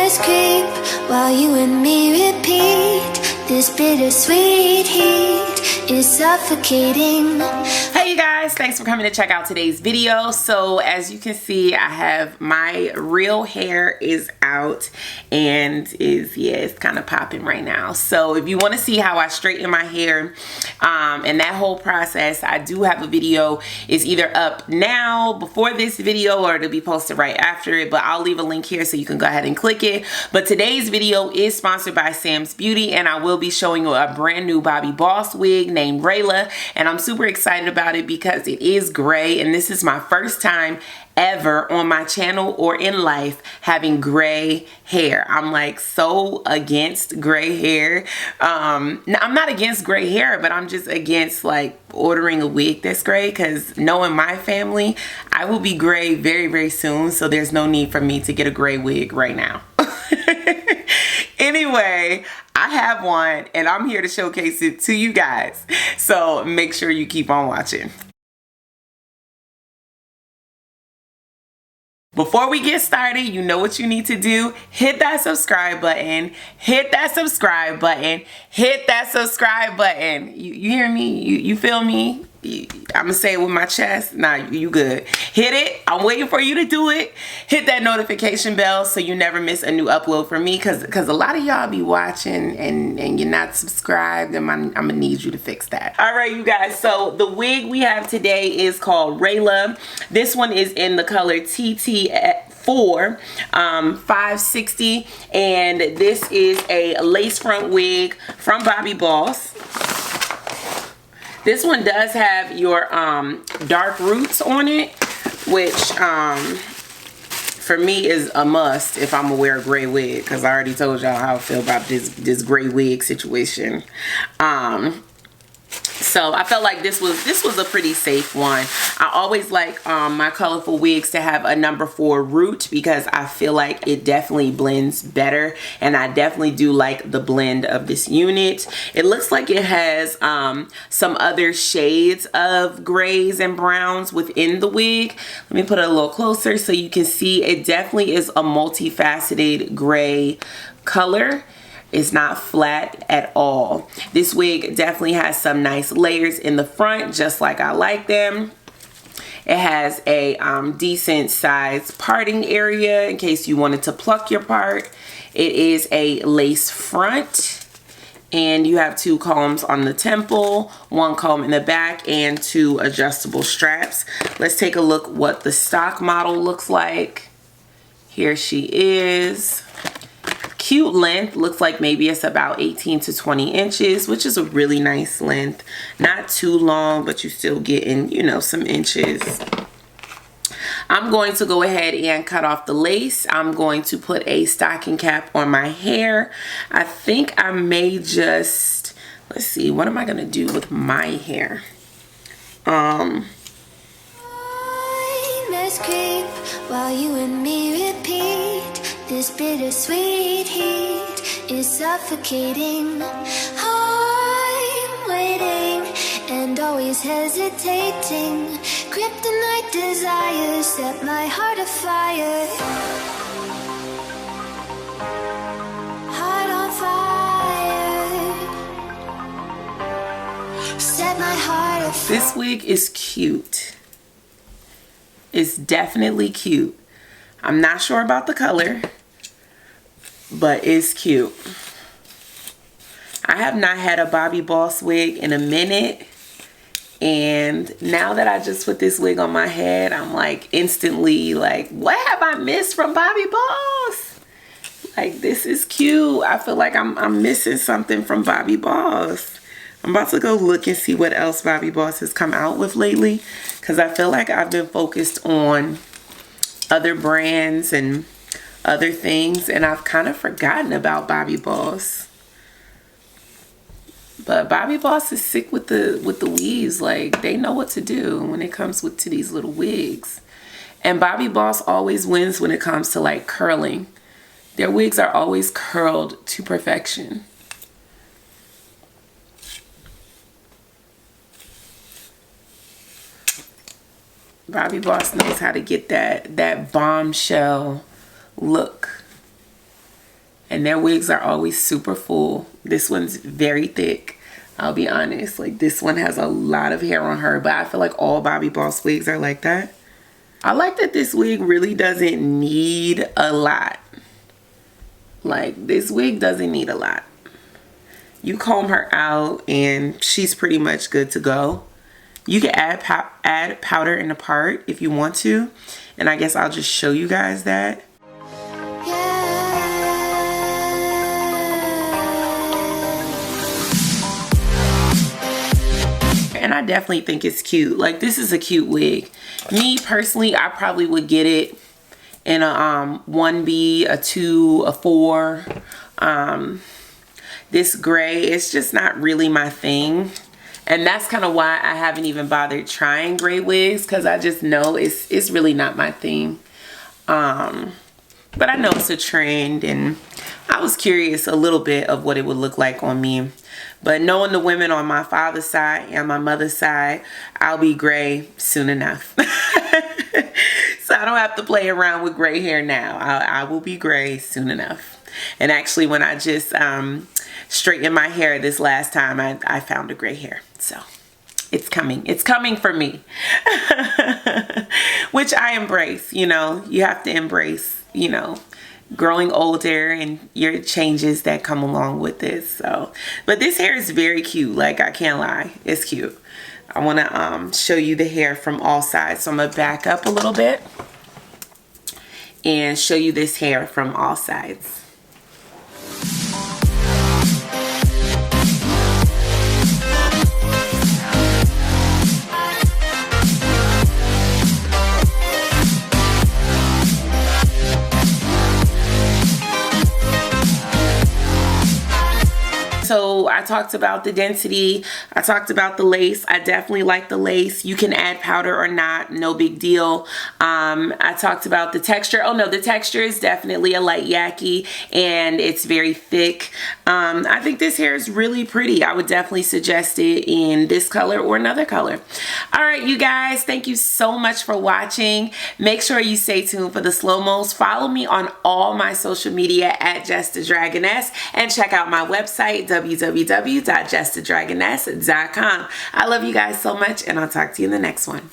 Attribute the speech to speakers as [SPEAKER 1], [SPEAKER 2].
[SPEAKER 1] Nightmares creep while you and me repeat. This bittersweet heat is suffocating.
[SPEAKER 2] Hey you guys, thanks for coming to check out today's video. So as you can see, I have my real hair is out and it's kind of popping right now. So if you want to see how I straighten my hair and that whole process, I do have a video. It's either up now before this video or it'll be posted right after it, but I'll leave a link here so you can go ahead and click it. But today's video is sponsored by Sam's Beauty, and I will be showing you a brand new Bobbi Boss wig named RAYLA, and I'm super excited about it because it is gray, and this is my first time ever on my channel or in life having gray hair. I'm like so against gray hair. I'm not against gray hair, but I'm just against like ordering a wig that's gray, because knowing my family, I will be gray very, very soon, so there's no need for me to get a gray wig right now. Anyway, I have one and I'm here to showcase it to you guys, so make sure you keep on watching. Before we get started, you know what you need to do. Hit that subscribe button. Hit that subscribe button. Hit that subscribe button. You hear me? You feel me? I'm gonna say it with my chest. Nah, you good. Hit it. I'm waiting for you to do it. Hit that notification bell so you never miss a new upload from me, because a lot of y'all be watching and you're not subscribed, and I'm gonna need you to fix that. All right, you guys, so the wig we have today is called RAYLA. This one is in the color TT4 560, and this is a lace front wig from Bobbi Boss. This one does have your dark roots on it, which for me is a must if I'm gonna wear a gray wig, because I already told y'all how I feel about this gray wig situation. So I felt like this was a pretty safe one. I always like my colorful wigs to have a number 4 root, because I feel like it definitely blends better, and I definitely do like the blend of this unit. It looks like it has some other shades of grays and browns within the wig. Let me put it a little closer so you can see. It definitely is a multifaceted gray color. It's not flat at all. This wig definitely has some nice layers in the front, just like I like them. It has a decent size parting area in case you wanted to pluck your part. It is a lace front, and you have 2 combs on the temple, 1 comb in the back, and 2 adjustable straps. Let's take a look what the stock model looks like. Here she is. Cute length. Looks like maybe it's about 18 to 20 inches, which is a really nice length. Not too long, but you're still getting, you know, some inches. I'm going to go ahead and cut off the lace. I'm going to put a stocking cap on my hair. I think I may just, let's see, what am I gonna do with my hair?
[SPEAKER 1] Nightmares creep while you and me repeat. This bittersweet heat is suffocating. I'm waiting and always hesitating. Kryptonite desires set my heart afire. Heart on fire. Set my heart afire.
[SPEAKER 2] This wig is cute. It's definitely cute. I'm not sure about the color, but it's cute. I have not had a Bobbi Boss wig in a minute, and now that I just put this wig on my head, I'm like instantly like, what have I missed from Bobbi Boss? Like, this is cute. I feel like I'm missing something from Bobbi Boss. I'm about to go look and see what else Bobbi Boss has come out with lately, because I feel like I've been focused on other brands and other things, and I've kind of forgotten about Bobbi Boss. But Bobbi Boss is sick with the weaves. Like, they know what to do when it comes to these little wigs. And Bobbi Boss always wins when it comes to like curling. Their wigs are always curled to perfection. Bobbi Boss knows how to get that bombshell look. And their wigs are always super full. This one's very thick. I'll be honest. Like, this one has a lot of hair on her, but I feel like all Bobbi Boss wigs are like that. I like that this wig really doesn't need a lot. Like, this wig doesn't need a lot. You comb her out and she's pretty much good to go. You can add powder in the part if you want to. And I guess I'll just show you guys that. And I definitely think it's cute. Like, this is a cute wig. Me personally, I probably would get it in a 1B, a 2, a 4. This gray, it's just not really my thing. And that's kind of why I haven't even bothered trying gray wigs, because I just know it's really not my thing. But I know it's a trend, and I was curious a little bit of what it would look like on me. But knowing the women on my father's side and my mother's side, I'll be gray soon enough. So I don't have to play around with gray hair now. I will be gray soon enough. And actually, when I just straightened my hair this last time, I found a gray hair. So it's coming. It's coming for me. Which I embrace, you know. You have to embrace, you know, growing older and your changes that come along with this. So, but this hair is very cute. Like, I can't lie. It's cute. I want to show you the hair from all sides. So I'm going to back up a little bit and show you this hair from all sides. So I talked about the density. I talked about the lace. I definitely like the lace. You can add powder or not, no big deal. I talked about the texture. Oh no, the texture is definitely a light yaki and it's very thick. I think this hair is really pretty. I would definitely suggest it in this color or another color. All right, you guys, thank you so much for watching. Make sure you stay tuned for the slow-mos. Follow me on all my social media at Jess the Dragoness, and check out my website, www.jessthedragoness.com. I love you guys so much, and I'll talk to you in the next one.